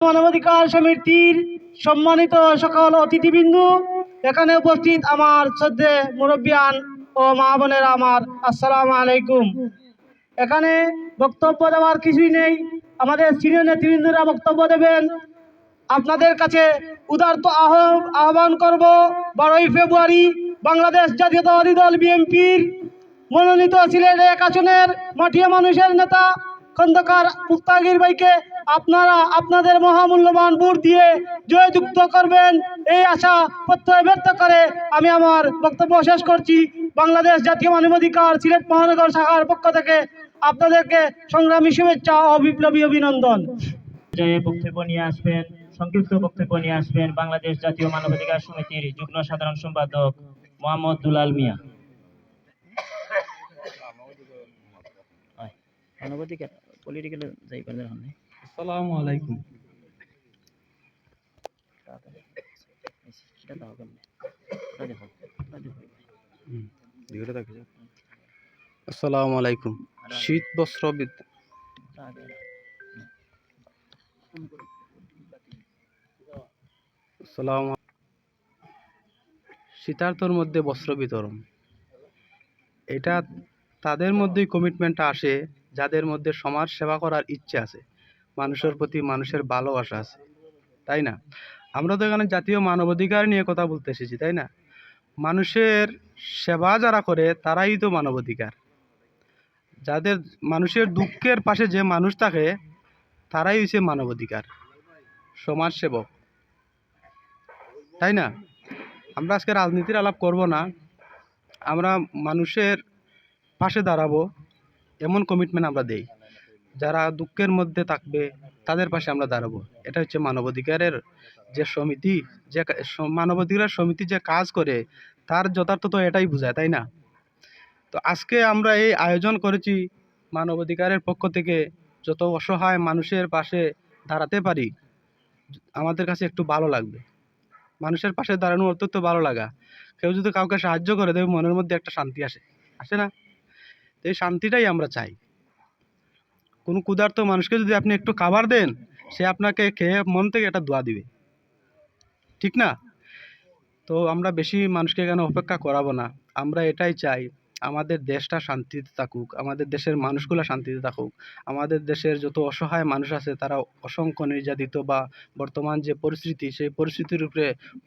মানবাধিকার সমিতির সম্মানিত সকল অতিথিবৃন্দ, এখানে উপস্থিত আমার শ্রদ্ধে মুরব্বিয়ান ও মা বোনেরা আমার, আসসালামু আলাইকুম। এখানে বক্তব্য দেওয়ার কিছুই নেই, আমাদের সিনিয়র নেতৃবৃন্দরা বক্তব্য দেবেন। আপনাদের কাছে উদারত আহ্বান করব, 12ই ফেব্রুয়ারি বাংলাদেশ জাতীয়তাবাদী দল বিএনপির মনোনীত সিলেট 1 আসনের মাটিয়া মানুষের নেতা খন্দকার মুস্তাকির ভাইকে আপনারা আপনাদের মহামূল্যবান ভোট দিয়ে জয়যুক্ত করবেন, এই আশা প্রত্যয় ব্যক্ত করে আমি আমার বক্তব্য শেষ করছি। বাংলাদেশ জাতীয় মানবাধিকার সিলেট মহানগর শাখার পক্ষ থেকে আপনাদেরকে সংগ্রামী শুভেচ্ছা ও বিপ্লবী অভিনন্দন। বক্তব্য নিয়ে আসবেন, সংক্ষিপ্ত বক্তব্য নিয়ে আসবেন বাংলাদেশ জাতীয় মানবাধিকার সমিতির যুগ্ম সাধারণ সম্পাদক মোহাম্মদ দুলাল মিয়া। মানবাধিকার পলিটিক্যাল যাইবার হন। আসসালামু আলাইকুম। আসসালামু আলাইকুম। শীত বস্ত্র শীতার্থর মধ্যে বস্ত্র বিতরণ, এটা তাদের মধ্যেই কমিটমেন্টটা আসে যাদের মধ্যে সমাজ সেবা করার ইচ্ছে আছে, মানুষের প্রতি মানুষের ভালোবাসা আছে, তাই না? আমরা তো এখানে জাতীয় মানবাধিকার নিয়ে কথা বলতে এসেছি, তাই না? মানুষের সেবা যারা করে তারাই তো মানবাধিকার। যাদের মানুষের দুঃখের পাশে যে মানুষ থাকে তারাই হচ্ছে মানবাধিকার, সমাজসেবক, তাই না? আমরা আজকে রাজনীতির আলাপ করব না, আমরা মানুষের পাশে দাঁড়াবো এমন কমিটমেন্ট আমরা দেই। যারা দুঃখের মধ্যে থাকবে তাদের পাশে আমরা দাঁড়াবো। এটা হচ্ছে মানবাধিকারের যে সমিতি, যে মানবাধিকার সমিতি যে কাজ করে তার যথার্থ তো এটাই বোঝায়, তাই না? তো আজকে আমরা এই আয়োজন করেছি মানবাধিকারের পক্ষ থেকে, যত অসহায় মানুষের পাশে দাঁড়াতে পারি আমাদের কাছে একটু ভালো লাগবে। মানুষের পাশে দাঁড়ানোর অর্থ তো ভালো লাগা। কেউ যদি কাউকে সাহায্য করে দেবে মনের মধ্যে একটা শান্তি আসে না? তো এই শান্তিটাই আমরা চাই। কোনো ক্ষুধার্ত মানুষকে যদি আপনি একটু খাবার দেন, সে আপনাকে খেয়ে মন থেকে একটা দোয়া দিবে, ঠিক না? তো আমরা বেশি মানুষকে এখানে অপেক্ষা করাবো না। আমরা এটাই চাই আমাদের দেশটা শান্তিতে থাকুক, আমাদের দেশের মানুষগুলো শান্তিতে থাকুক। আমাদের দেশের যত অসহায় মানুষ আছে তারা অসংখ্য নির্যাতিত, বা বর্তমান যে পরিস্থিতি সেই পরিস্থিতির উপরে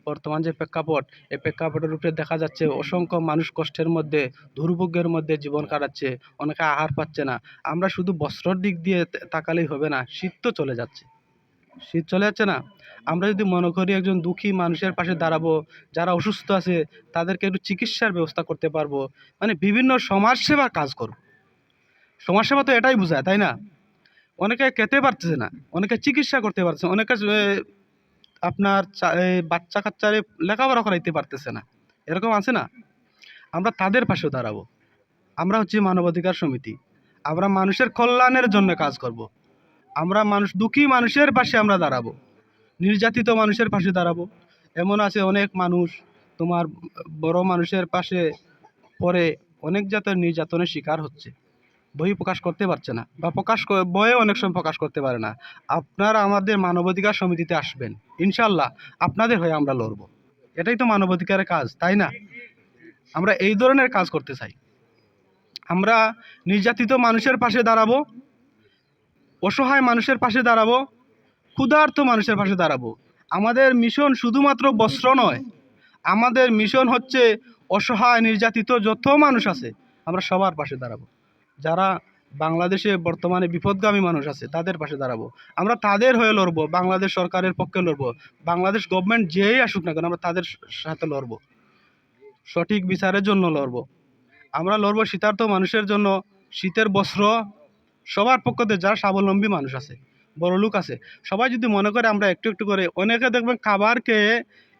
বর্তমান যে প্রেক্ষাপট, এই প্রেক্ষাপটের উপরে দেখা যাচ্ছে অসংখ্য মানুষ কষ্টের মধ্যে, দুর্ভোগের মধ্যে জীবন কাটাচ্ছে, অনেকে আহার পাচ্ছে না। আমরা শুধু বস্ত্রর দিক দিয়ে তাকালেই হবে না, শীত তো চলে যাচ্ছে, শীত চলে যাচ্ছে না? আমরা যদি মনে করি একজন দুঃখী মানুষের পাশে দাঁড়াবো, যারা অসুস্থ আছে তাদেরকে একটু চিকিৎসার ব্যবস্থা করতে পারবো, মানে বিভিন্ন সমাজসেবার কাজ করব। সমাজসেবা তো এটাই বোঝায়, তাই না? অনেকে খেতে পারতেছে না, অনেকে চিকিৎসা করতে পারছে, অনেকে আপনার বাচ্চা কাচ্চারে লেখাপড়া করাইতে পারতেছে না, এরকম আছে না? আমরা তাদের পাশেও দাঁড়াবো। আমরা হচ্ছে মানবাধিকার সমিতি, আমরা মানুষের কল্যাণের জন্য কাজ করব। আমরা দুঃখী মানুষের পাশে আমরা দাঁড়াবো, নির্যাতিত মানুষের পাশে দাঁড়াবো। এমন আছে অনেক মানুষ তোমার বড় মানুষের পাশে পরে অনেক জাতের নির্যাতনের শিকার হচ্ছে, বই প্রকাশ করতে পারছে না, বা বইয়ে অনেক সময় প্রকাশ করতে পারে না। আপনারা আমাদের মানবাধিকার সমিতিতে আসবেন, ইনশাল্লাহ আপনাদের হয়ে আমরা লড়বো। এটাই তো মানবাধিকারের কাজ, তাই না? আমরা এই ধরনের কাজ করতে চাই। আমরা নির্যাতিত মানুষের পাশে দাঁড়াবো, অসহায় মানুষের পাশে দাঁড়াবো, ক্ষুধার্ত মানুষের পাশে দাঁড়াবো। আমাদের মিশন শুধুমাত্র বস্ত্র নয়, আমাদের মিশন হচ্ছে অসহায় নির্যাতিত যত মানুষ আছে আমরা সবার পাশে দাঁড়াবো। যারা বাংলাদেশে বর্তমানে বিপদগামী মানুষ আছে তাদের পাশে দাঁড়াবো, আমরা তাদের হয়ে লড়বো, বাংলাদেশ সরকারের পক্ষে লড়বো, বাংলাদেশ গভর্নমেন্ট যেই আসুক না কেন আমরা তাদের সাথে লড়বো, সঠিক বিচারের জন্য লড়বো। আমরা লড়বো শীতার্থ মানুষের জন্য, শীতের বস্ত্র সবার পক্ষ থেকে, যারা স্বাবলম্বী মানুষ আছে, বড় লোক আছে, সবাই যদি মনে করে আমরা একটু একটু করে, অনেকে দেখবেন খাবার খেয়ে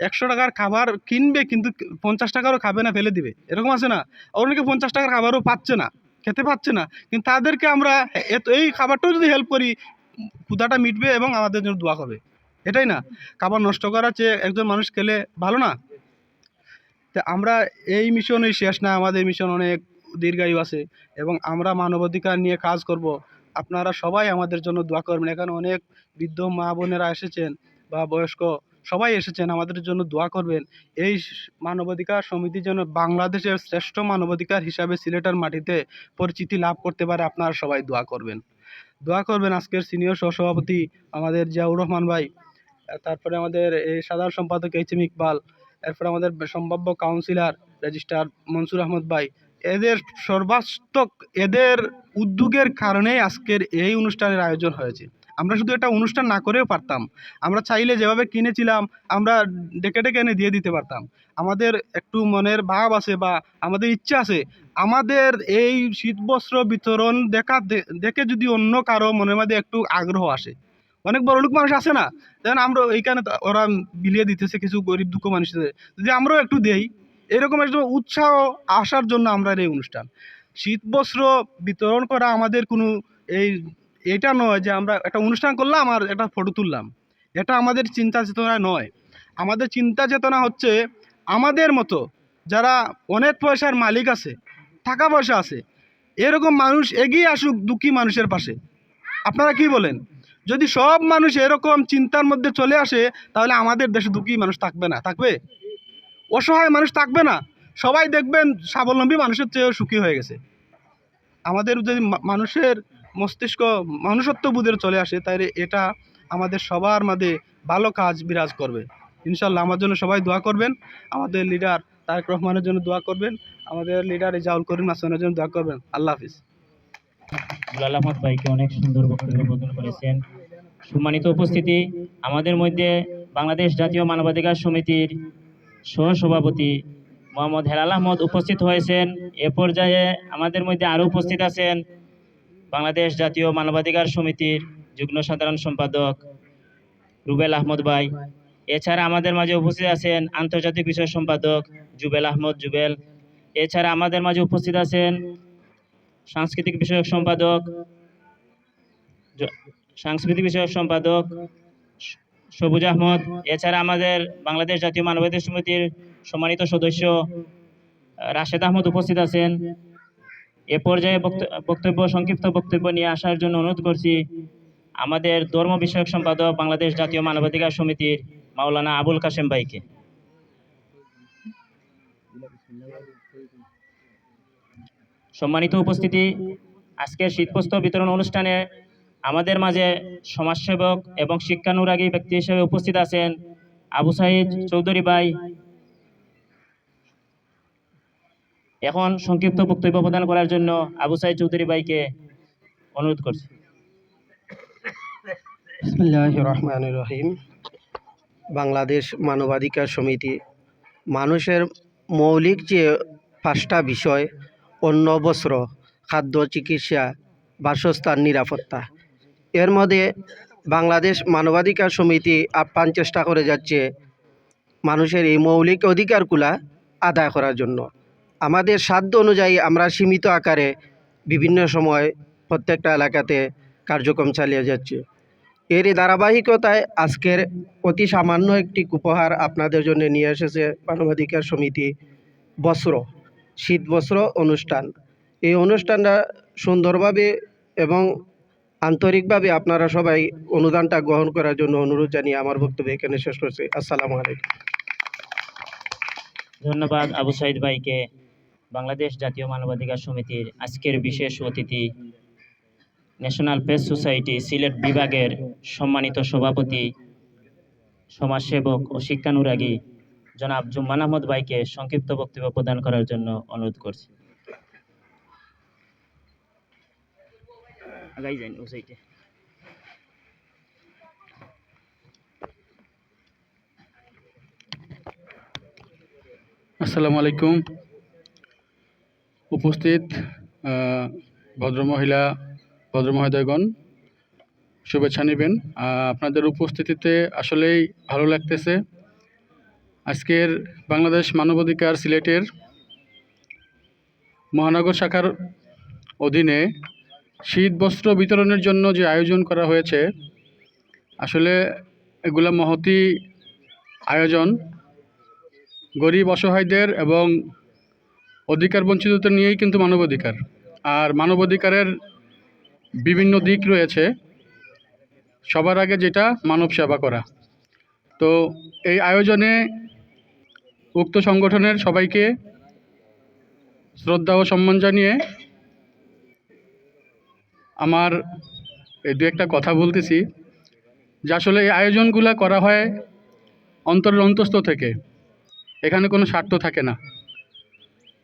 100 টাকার খাবার কিনবে কিন্তু 50 টাকারও খাবে না, ফেলে দিবে, এরকম আছে না? অনেকে 50 টাকার খাবারও পাচ্ছে না, খেতে পাচ্ছে না, কিন্তু তাদেরকে আমরা এই খাবারটাও যদি হেল্প করি ক্ষুধাটা মিটবে এবং আমাদের জন্য দোয়া হবে, এটাই না? খাবার নষ্ট করার চেয়ে একজন মানুষ খেলে ভালো না? তো আমরা এই মিশনই শেষ না, আমাদের মিশন অনেক দীর্ঘায়ু আছে এবং আমরা মানবাধিকার নিয়ে কাজ করব। আপনারা সবাই আমাদের জন্য দোয়া করবেন। এখানে অনেক বৃদ্ধ মা বোনেরা এসেছেন বা বয়স্ক সবাই এসেছেন, আমাদের জন্য দোয়া করবেন। এই মানবাধিকার সমিতি যেন বাংলাদেশের শ্রেষ্ঠ মানবাধিকার হিসাবে সিলেটের মাটিতে পরিচিতি লাভ করতে পারে। আপনারা সবাই দোয়া করবেন। দোয়া করবেন আজকের সিনিয়র সহসভাপতি আমাদের জিয়াউর রহমান ভাই, তারপরে আমাদের এই সাধারণ সম্পাদক এইচ এম ইকবাল, এরপরে আমাদের সম্ভাব্য কাউন্সিলর রেজিস্ট্রার মনসুর আহমদ ভাই। এদের সর্বাত্মক এদের উদ্যোগের কারণেই আজকের এই অনুষ্ঠানের আয়োজন হয়েছে। আমরা শুধু একটা অনুষ্ঠান না করেও পারতাম, আমরা চাইলে যেভাবে কিনেছিলাম আমরা ডেকে ডেকে এনে দিয়ে দিতে পারতাম। আমাদের একটু মনের ভাব আছে বা আমাদের ইচ্ছা আছে, আমাদের এই শীতবস্ত্র বিতরণ দেখে যদি অন্য কারো মনের মধ্যে একটু আগ্রহ আসে, অনেক বড় লোক মানুষ আছে না, যেন আমরা এইখানে ওরা বিলিয়ে দিতেছে কিছু গরিব দুঃখ মানুষদের, যদি আমরাও একটু দেই, এরকম একটা উৎসাহ আসার জন্য আমরা এই অনুষ্ঠান। শীতবস্ত্র বিতরণ করা আমাদের কোনো এটা নয় যে আমরা একটা অনুষ্ঠান করলাম আর একটা ফটো তুললাম, এটা আমাদের চিন্তা চেতনা নয়। আমাদের চিন্তা চেতনা হচ্ছে আমাদের মতো যারা অনেক পয়সার মালিক আছে, টাকা পয়সা আছে, এরকম মানুষ এগিয়ে আসুক দুঃখী মানুষের পাশে। আপনারা কি বলেন? যদি সব মানুষ এরকম চিন্তার মধ্যে চলে আসে, তাহলে আমাদের দেশে দুঃখী মানুষ থাকবে না, থাকবে অসহায় মানুষ থাকবে না, সবাই দেখবেন স্বাবলম্বী মানুষের চেয়েও সুখী হয়ে গেছে। আমাদের যদি মানুষের মস্তিষ্ক মনুষ্যত্ব বোধের চলে আসে, তাহলে এটা আমাদের সবার মাঝে ভালো কাজ বিরাজ করবে। ইনশাল্লাহ আমার জন্য সবাই দোয়া করবেন, আমাদের লিডার তারেক রহমানের জন্য দোয়া করবেন, আমাদের লিডার রেজাউল করিম হাসানের জন্য দোয়া করবেন। আল্লাহ হাফিজ। দুলাল আহমদ ভাইকে অনেক সুন্দর বক্তব্য প্রদান করেছেন। সম্মানিত উপস্থিতি, আমাদের মধ্যে বাংলাদেশ জাতীয় মানবাধিকার সমিতির সহসভাপতি মোহাম্মদ হেলাল আহমদ উপস্থিত হয়েছেন। এ পর্যায়ে আমাদের মধ্যে আরও উপস্থিত আছেন বাংলাদেশ জাতীয় মানবাধিকার সমিতির যুগ্ম সাধারণ সম্পাদক রুবেল আহমদ ভাই। এছাড়া আমাদের মাঝে উপস্থিত আছেন আন্তর্জাতিক বিষয় সম্পাদক জুবেল আহমদ জুবেল। এছাড়া আমাদের মাঝে উপস্থিত আছেন সাংস্কৃতিক বিষয়ক সম্পাদক সবুজ আহমদ। এছাড়া আমাদের বাংলাদেশ জাতীয় মানবাধিকার সমিতির সম্মানিত সদস্য রাশেদ আহমদ উপস্থিত আছেন। এ পর্যায়ে সংক্ষিপ্ত বক্তব্য নিয়ে আসার জন্য অনুরোধ করছি আমাদের ধর্ম বিষয়ক সম্পাদক বাংলাদেশ জাতীয় মানবাধিকার সমিতির মাওলানা আবুল কাশেম ভাইকে। সম্মানিত উপস্থিতি, আজকের শীতবস্ত্র বিতরণ অনুষ্ঠানে আমাদের মাঝে সমাজসেবক এবং শিক্ষানুরাগী ব্যক্তি হিসেবে উপস্থিত আছেন আবু সাইদ চৌধুরী ভাই। এখন সংক্ষিপ্ত বক্তব্য প্রদান করার জন্য আবু সাইদ চৌধুরী ভাইকে অনুরোধ করছি। বিসমিল্লাহির রহমানির রহিম। বাংলাদেশ মানবাধিকার সমিতি মানুষের মৌলিক যে 5টা বিষয়, অন্ন, বস্ত্র, খাদ্য, চিকিৎসা, বাসস্থান, নিরাপত্তা, এর মধ্যে বাংলাদেশ মানবাধিকার সমিতি আপ্রাণ চেষ্টা করে যাচ্ছে মানুষের এই মৌলিক অধিকারগুলা আদায় করার জন্য। আমাদের সাধ্য অনুযায়ী আমরা সীমিত আকারে বিভিন্ন সময় প্রত্যেকটা এলাকাতে কার্যক্রম চালিয়ে যাচ্ছি। এরই ধারাবাহিকতায় আজকের অতি সামান্য একটি উপহার আপনাদের জন্য নিয়ে এসেছে মানবাধিকার সমিতি, বস্ত্র, শীত বস্ত্র অনুষ্ঠান। এই অনুষ্ঠানটা সুন্দরভাবে এবং আন্তরিকভাবে আপনারা সবাই অনুদানটা গ্রহণ করার জন্য অনুরোধ জানিয়ে আমার বক্তব্য এখানে শেষ করছি। আসসালামু আলাইকুম। ধন্যবাদ আবু সাইদ ভাইকে। বাংলাদেশ জাতীয় মানবাধিকার সমিতির আজকের বিশেষ অতিথি ন্যাশনাল প্রেস সোসাইটি সিলেট বিভাগের সম্মানিত সভাপতি, সমাজসেবক ও শিক্ষানুরাগী জনাব জুম্মান আহমদ ভাইকে সংক্ষিপ্ত বক্তব্য প্রদান করার জন্য অনুরোধ করছি। আগাই যান ও সাইটে। আসসালামু আলাইকুম। উপস্থিত ভদ্রমহিলা, ভদ্রমহোদয়গণ, শুভেচ্ছা নেবেন। আপনাদের উপস্থিতিতে আসলেই ভালো লাগতেছে। আজকের বাংলাদেশ মানবাধিকার সিলেটের মহানগর শাখার অধীনে শীত বস্ত্র বিতরণের জন্য যে আয়োজন করা হয়েছে, আসলে এগুলা মহতি আয়োজন। গরিব অসহায়দের এবং অধিকার বঞ্চিতদের নিয়েই কিন্তু মানবাধিকার। আর মানবাধিকারের বিভিন্ন দিক রয়েছে। সবার আগে যেটা মানব সেবা করা। তো এই আয়োজনে উক্ত সংগঠনের সবাইকে শ্রদ্ধা ও সম্মান জানিয়ে আমার এই দু একটা কথা বলতেছি যে আসলে এই আয়োজনগুলো করা হয় অন্তরের অন্তঃস্থ থেকে। এখানে কোনো স্বার্থ থাকে না।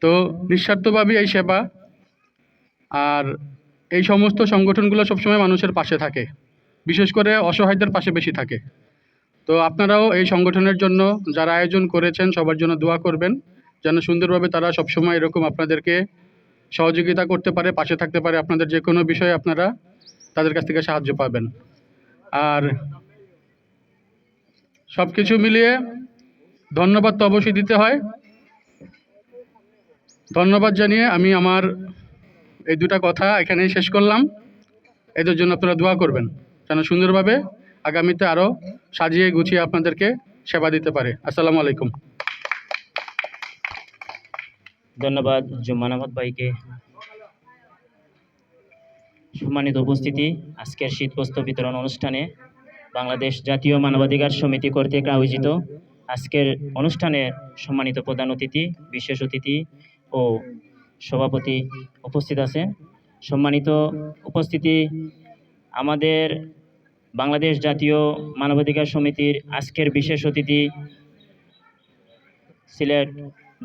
তো নিঃস্বার্থভাবেই এই সেবা। আর এই সমস্ত সংগঠনগুলো সবসময় মানুষের পাশে থাকে, বিশেষ করে অসহায়দের পাশে বেশি থাকে। তো আপনারাও এই সংগঠনের জন্য যারা আয়োজন করেছেন সবার জন্য দোয়া করবেন, যেন সুন্দরভাবে তারা সবসময় এরকম আপনাদেরকে সহযোগিতা করতে পারে, পাশে থাকতে পারে। আপনাদের যে কোনো বিষয়ে আপনারা তাদের কাছ থেকে সাহায্য পাবেন। আর সব কিছু মিলিয়ে ধন্যবাদ তো অবশ্যই দিতে হয়। ধন্যবাদ জানিয়ে আমি আমার এই দুটা কথা এখানেই শেষ করলাম। এদের জন্য আপনারা দোয়া করবেন যেন সুন্দরভাবে আগামীতে আরও সাজিয়ে গুছিয়ে আপনাদেরকে সেবা দিতে পারে। আসসালামু আলাইকুম। ধন্যবাদ জুম্মান আহমদ ভাইকে। সম্মানিত উপস্থিতি, আজকের শীতবস্ত্র বিতরণ অনুষ্ঠানে বাংলাদেশ জাতীয় মানবাধিকার সমিতি কর্তৃক আয়োজিত আজকের অনুষ্ঠানের সম্মানিত প্রধান অতিথি, বিশেষ অতিথি ও সভাপতি উপস্থিত আছেন। সম্মানিত উপস্থিতি, আমাদের বাংলাদেশ জাতীয় মানবাধিকার সমিতির আজকের বিশেষ অতিথি সিলেট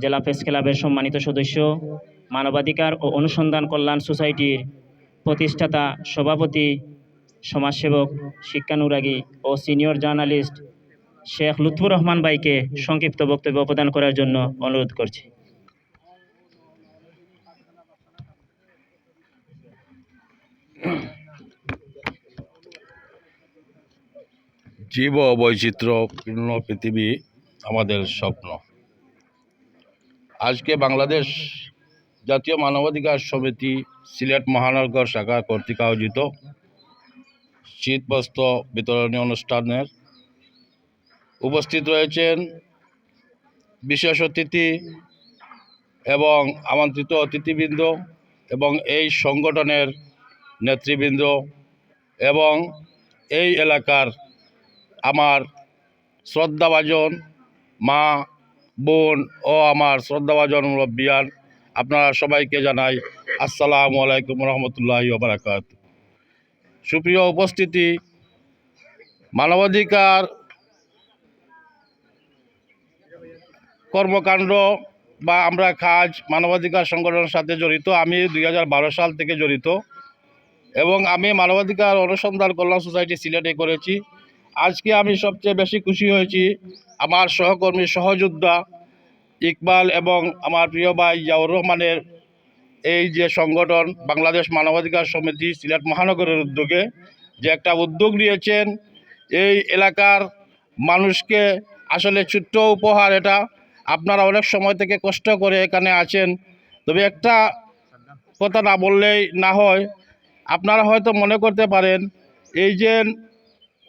জেলা প্রেস ক্লাবের সম্মানিত সদস্য, মানবাধিকার ও অনুসন্ধান কল্যাণ সোসাইটির প্রতিষ্ঠাতা সভাপতি, সমাজসেবক, শিক্ষানুরাগী ও সিনিয়র জার্নালিস্ট শেখ লুৎফুর রহমান ভাইকে সংক্ষিপ্ত বক্তব্য প্রদান করার জন্য অনুরোধ করছি। জীব ও বৈচিত্র্যপূর্ণ পৃথিবী আমাদের স্বপ্ন। আজকে বাংলাদেশ জাতীয় মানবাধিকার সমিতি সিলেট মহানগর শাখা কর্তৃক আয়োজিত শীতবস্ত্র বিতরণী অনুষ্ঠানের উপস্থিত রয়েছেন বিশেষ অতিথি এবং আমন্ত্রিত অতিথিবৃন্দ এবং এই সংগঠনের নেতৃবৃন্দ এবং এই এলাকার আমার শ্রদ্ধাভাজন মা, বোন ও আমার শ্রদ্ধাভাজন মুরব্বিয়ান, আপনারা সবাইকে জানাই আসসালামু আলাইকুম রহমতুল্লাহি ওয়া বারাকাতুহু। সুপ্রিয় উপস্থিতি, মানবাধিকার কর্মকাণ্ড বা আমরা কাজ মানবাধিকার সংগঠনের সাথে জড়িত। আমি 2012 সাল থেকে জড়িত এবং আমি মানবাধিকার অনুসন্ধান কল্যাণ সোসাইটি সিলেটে করেছি। আজকে আমি সবচেয়ে বেশি খুশি হয়েছি আমার সহকর্মী সহযোদ্ধা ইকবাল এবং আমার প্রিয় ভাই জিয়াউর রহমানের এই যে সংগঠন বাংলাদেশ মানবাধিকার সমিতি সিলেট মহানগরের উদ্যোগে যে একটা উদ্যোগ নিয়েছেন, এই এলাকার মানুষকে আসলে ছোট্ট উপহার এটা। আপনারা অনেক সময় থেকে কষ্ট করে এখানে আছেন, তবে একটা কথা না বললেই না হয়। আপনারা হয়তো মনে করতে পারেন এই যে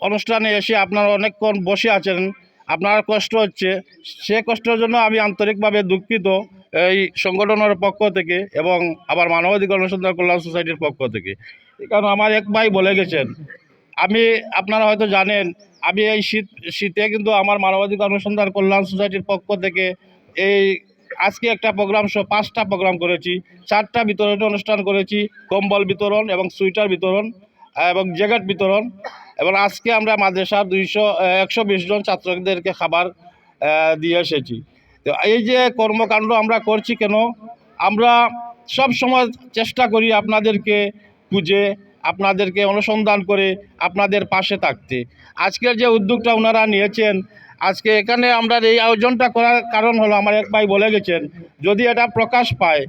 অনুষ্ঠানে এসে আপনারা অনেকক্ষণ বসে আছেন, আপনার কষ্ট হচ্ছে, সে কষ্টের জন্য আমি আন্তরিকভাবে দুঃখিত এই সংগঠনের পক্ষ থেকে এবং আবার মানবাধিকার অনুসন্ধান কল্যাণ সোসাইটির পক্ষ থেকে। কারণ আমার এক ভাই বলে গেছেন, আপনারা হয়তো জানেন আমি এই শীতে কিন্তু আমার মানবাধিকার অনুসন্ধান কল্যাণ সোসাইটির পক্ষ থেকে এই আজকে একটা প্রোগ্রাম সহ 5টা প্রোগ্রাম করেছি, 4টা বিতরণ অনুষ্ঠান করেছি, কম্বল বিতরণ এবং সুইটার বিতরণ এবং জ্যাকেট বিতরণ, এবং আজকে আমরা মাদ্রাসার 120 জন ছাত্রদেরকে খাবার দিয়ে এসেছি। তো এই যে কর্মকাণ্ড আমরা করছি কেন, আমরা সব সময় চেষ্টা করি আপনাদেরকে খুঁজে, আপনাদেরকে অনুসন্ধান করে আপনাদের পাশে থাকতে। আজকের যে উদ্যোগটা ওনারা নিয়েছেন, আজকে এখানে আমরা এই আয়োজনটা করার কারণ হলো আমার এক ভাই বলে গেছেন, যদি এটা প্রকাশ পায়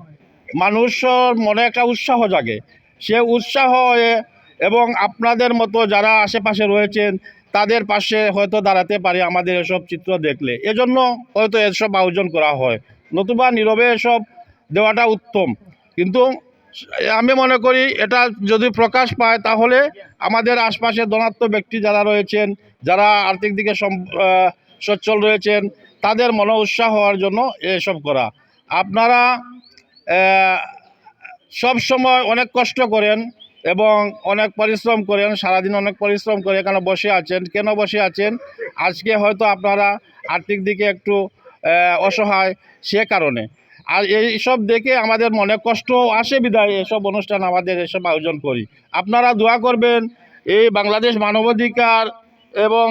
মানুষের মনে একটা উৎসাহ জাগে, সে উৎসাহ হয়ে এবং আপনাদের মতো যারা আশেপাশে রয়েছেন তাদের পাশে হয়তো দাঁড়াতে পারে আমাদের এসব চিত্র দেখলে। এজন্য হয়তো এসব আয়োজন করা হয়, নতুবা নীরবে এসব দেওয়াটা উত্তম। কিন্তু আমি মনে করি এটা যদি প্রকাশ পায় তাহলে আমাদের আশপাশে ধনাত্ম ব্যক্তি যারা রয়েছেন, যারা আর্থিক দিকে সচ্ছল রয়েছেন, তাদের মনে উৎসাহ হওয়ার জন্য এসব করা। আপনারা সব সময় অনেক কষ্ট করেন এবং অনেক পরিশ্রম করেন, সারাদিন অনেক পরিশ্রম করে এখানে বসে আছেন। কেন বসে আছেন? আজকে হয়তো আপনারা আর্থিক দিকে একটু অসহায়, সে কারণে। আর এইসব দেখে আমাদের মনে কষ্ট আসে বিধায় এসব অনুষ্ঠান আমাদের এসব আয়োজন করি। আপনারা দোয়া করবেন এই বাংলাদেশ মানবাধিকার এবং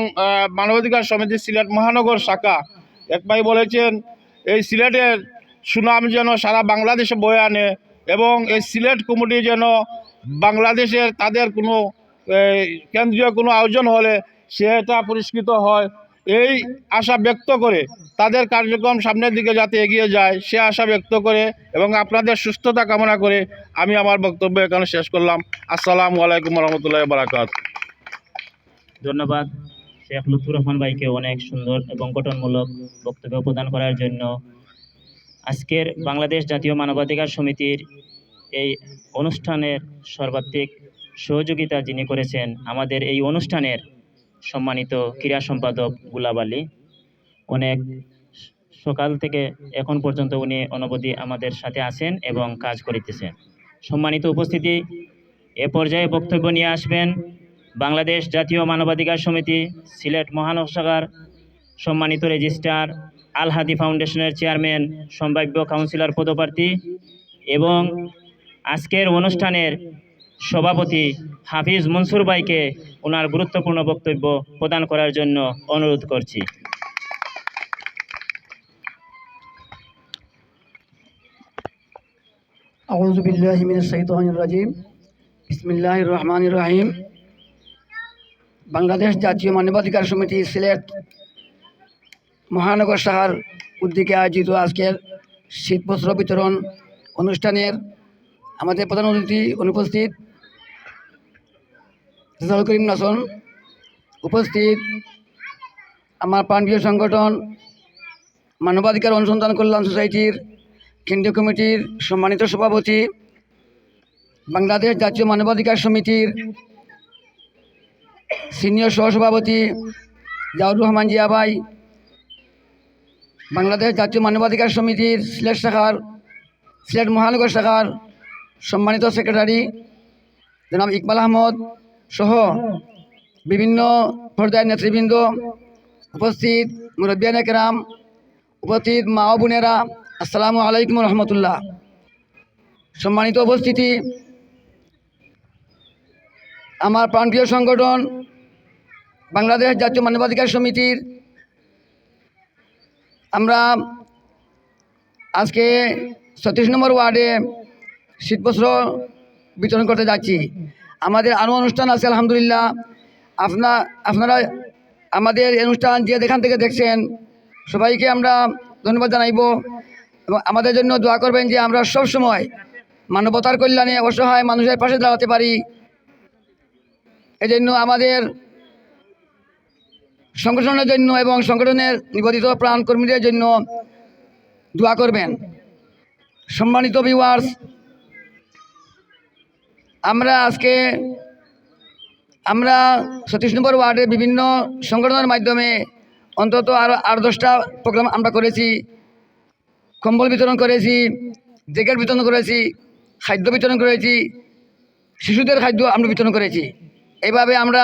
মানবাধিকার সমিতি সিলেট মহানগর শাখা এক ভাই বলেছেন এই সিলেটের সুনাম যেন সারা বাংলাদেশে বয়ে আনে এবং এই সিলেট কমিটি যেন বাংলাদেশের তাদের কোনো কেন্দ্রীয় কোনো আয়োজন হলে সেটা পুরস্কৃত হয়, এই আশা ব্যক্ত করে তাদের কার্যক্রম সামনের দিকে যাতে এগিয়ে যায় সে আশা ব্যক্ত করে এবং আপনাদের সুস্থতা কামনা করে আমি আমার বক্তব্য এখানে শেষ করলাম। আসসালামু আলাইকুম রহমতুল্লাহ বারাকাত। ধন্যবাদ শেখ লুৎফুর রহমান ভাইকে অনেক সুন্দর এবং গঠনমূলক বক্তব্য প্রদান করার জন্য। আজকের বাংলাদেশ জাতীয় মানবাধিকার সমিতির এই অনুষ্ঠানের সর্বাত্মক সহযোগিতা যিনি করেছেন আমাদের এই অনুষ্ঠানের সম্মানিত ক্রীড়া সম্পাদক গুলাব আলী, অনেক সকাল থেকে এখন পর্যন্ত উনি অনবধি আমাদের সাথে আছেন এবং কাজ করিতেছেন। সম্মানিত উপস্থিতি, এ পর্যায়ে বক্তব্য নিয়ে আসবেন বাংলাদেশ জাতীয় মানবাধিকার সমিতি সিলেট মহানগর শাখার সম্মানিত রেজিস্ট্রার আল হাদি ফাউন্ডেশনের চেয়ারম্যান, সম্ভাব্য কাউন্সিলর পদপ্রার্থী এবং আজকের অনুষ্ঠানের সভাপতি হাফিজ মনসুর ভাইকে ওনার গুরুত্বপূর্ণ বক্তব্য প্রদান করার জন্য অনুরোধ করছি। আউযু বিল্লাহি মিনাশ শাইতানির রাজিম। বিসমিল্লাহির রহমানির রহিম। বাংলাদেশ জাতীয় মানবাধিকার সমিতি সিলেট মহানগর শাখার উদ্যোগে আয়োজিত আজকের শীতবস্ত্র বিতরণ অনুষ্ঠানের আমাদের প্রধান অতিথি অনুপস্থিত, রেজাউল করিম নাসন উপস্থিত, আমার প্রাণপ্রিয় সংগঠন মানবাধিকার অনুসন্ধান কল্যাণ সোসাইটির কেন্দ্রীয় কমিটির সম্মানিত সভাপতি, বাংলাদেশ জাতীয় মানবাধিকার সমিতির সিনিয়র সহসভাপতি জাউর রহমান জিয়া ভাই, বাংলাদেশ জাতীয় মানবাধিকার সমিতির সিলেট মহানগর শাখার সম্মানিত সেক্রেটারি জনাব ইকবাল আহমদ সহ বিভিন্ন পর্যায়ের নেতৃবৃন্দ উপস্থিত, মুরব্বিয়ানে কেরাম উপস্থিত, মা ও বোনেরা, আসসালামু আলাইকুম রহমতুল্লাহ। সম্মানিত উপস্থিতি, আমার প্রাণপ্রিয় সংগঠন বাংলাদেশ জাতীয় মানবাধিকার সমিতির আমরা আজকে 36 নম্বর ওয়ার্ডে শীতবস্ত্র বিতরণ করতে যাচ্ছি। আমাদের আরও অনুষ্ঠান আছে আলহামদুলিল্লাহ। আপনারা আমাদের অনুষ্ঠান যে যেখান থেকে দেখছেন সবাইকে আমরা ধন্যবাদ জানাইব এবং আমাদের জন্য দোয়া করবেন যে আমরা সব সময় মানবতার কল্যাণে অসহায় মানুষের পাশে দাঁড়াতে পারি। এজন্য আমাদের সংগঠনের জন্য এবং সংগঠনের নিবেদিত প্রাণ কর্মীদের জন্য দোয়া করবেন। সম্মানিত ভিউয়ার্স, আমরা 36 নম্বর ওয়ার্ডে বিভিন্ন সংগঠনের মাধ্যমে অন্তত আরও 8-10টা প্রোগ্রাম আমরা করেছি। কম্বল বিতরণ করেছি, জ্যাকেট বিতরণ করেছি, খাদ্য বিতরণ করেছি, শিশুদের খাদ্য আমরা বিতরণ করেছি। এইভাবে আমরা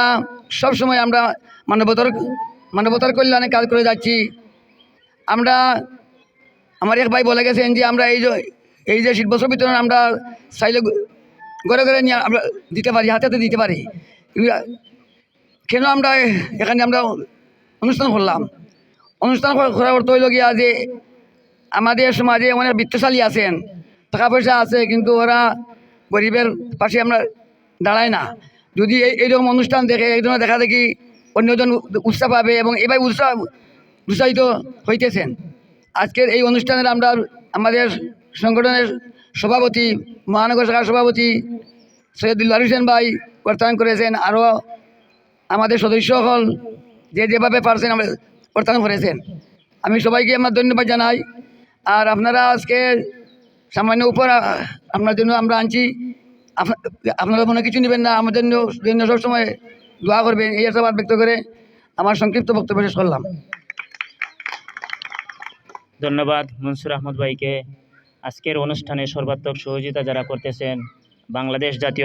সব সময় আমরা মানবতার কল্যাণে কাজ করে যাচ্ছি। আমার এক ভাই বলে গেছেন যে আমরা এই যে শীতবস্ত্র বিতরণ আমরা চাইলে ঘরে ঘরে নিয়ে আমরা দিতে পারি, হাতে হাতে দিতে পারি। কেন আমরা এখানে আমরা অনুষ্ঠান করলাম? অনুষ্ঠান করার অর্থ হইল গিয়া যে আমাদের সমাজে অনেক বিত্তশালী আছেন, টাকা পয়সা আছে, কিন্তু ওরা গরিবের পাশে আমরা দাঁড়ায় না। যদি এইরকম অনুষ্ঠান দেখে, এই ধরনের দেখা দেখি অন্যজন উৎসাহ পাবে এবং এবার উৎসাহিত হইতেছেন। আজকের এই অনুষ্ঠানের আমরা আমাদের সংগঠনের সভাপতি, মহানগর শাখার সভাপতি সৈয়দুল্লাহ হোসেন ভাই প্রত্যায়ন করেছেন। আরও আমাদের সদস্য হল যেভাবে পারছেন আমরা প্রত্যায়ন করেছেন। আমি সবাইকে আমার ধন্যবাদ জানাই। আর আপনারা আজকে সামান্য উপর আপনার জন্য আমরা আনছি, আপনারা মনে কিছু নেবেন না, আমাদের জন্য সবসময় দোয়া করবেন, এই আশাবাদ ব্যক্ত করে আমার সংক্ষিপ্ত বক্তব্য শেষ করলাম। ধন্যবাদ মনসুর আহমদ ভাইকে। আজকের অনুষ্ঠানে সর্বাত্মক সহযোগিতা যারা করতেছেন বাংলাদেশ জাতীয়